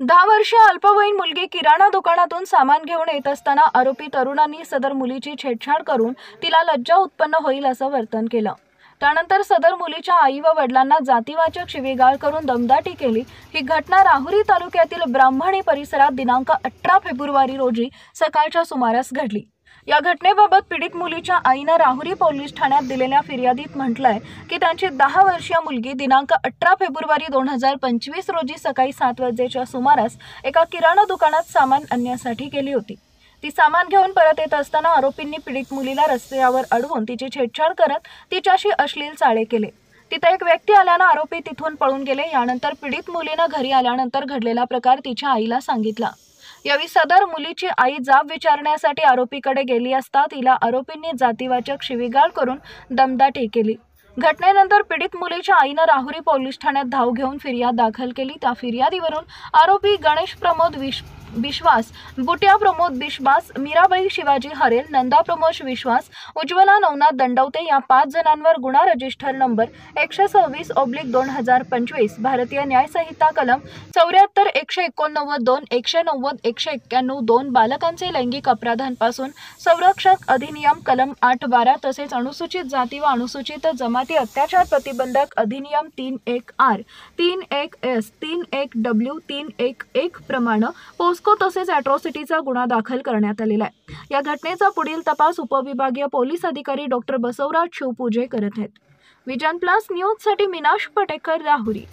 10 वर्षीय अल्पवयीन मुलगी किराणा दुकानातून सामान घेऊन येत असताना आरोपी तरुणांनी सदर मुलीची छेडछाड करून तिला लज्जा उत्पन्न होईल असं वर्तन केलं। त्यानंतर सदर मुलीच्या आई व वडिलांना जातीवाचक शिवीगाळ करून दमदाटी केली। ही घटना राहुरी तालुक्यातील ब्राह्मणी परिसरात दिनांक 18 फेब्रुवारी रोजी सकाळच्या सुमारास घडली। या घटनेबाबत पीडित मुलीच्या आईने राहुरी पोलीस ठाण्यात दिलेल्या फिर्यादीत म्हटलंय की त्यांची 10 वर्षीय मुलगी दिनांक 18 फेब्रुवारी 2025 रोजी सकाळी 7 वाजेच्या सुमारास एका किराणा दुकानात सामान आणण्यासाठी गेली होती। ती सामान घेऊन परत येत असताना आरोपींनी पीडित मुलीला रस्त्यावर अडवून तिची छेडछाड करत तिच्याशी अश्लील चाळे केले। तिथे एक व्यक्ती आल्यानं आरोपी तिथून पळून गेले। यानंतर पीडित मुलीने घरी आल्यानंतर घडलेला प्रकार तिच्या आईला सांगितला। यावेळी सदर मुलीची आई जाब विचारण्यासाठी आरोपीकडे गेली असता तिला आरोपींनी जातीवाचक शिवीगाळ करून दमदाटी केली। घटनेनंतर पीडित मुलीच्या आईने राहुरी पोलीस ठाण्यात धाव घेऊन फिर्याद दाखल केली। त्या फिर्यादीवरून आरोपी गणेश प्रमोद विश्वास, बुट्या प्रमोद विश्वास, मीराबाई शिवाजी हरेल, नंदा प्रमोद विश्वास, उज्ज्वला नवनाथ दंडवते या 5 जणांवर गुन्हा रजिस्टर नंबर 126/2025 भारतीय न्याय संहिता कलम 74, 189, 2, 190, 191, 2 बालकांचे लैंगिक अपराधांपासून संरक्षक अधिनियम कलम 8(12) तसेच अनुसूचित जाती व अनुसूचित जमाती अत्याचार प्रतिबंधक अधिनियम 31R, 31S, 31W, 311 प्रमाणे पोस्को तसेच अॅट्रॉसिटीचा गुन्हा दाखल करण्यात आलेला आहे। या घटनेचा पुढील तपास उपविभागीय पोलीस अधिकारी डॉक्टर बसवराज शिवपूजे करत आहेत। विजन प्लस न्यूजसाठी मीनाश पटेकर, राहुरी।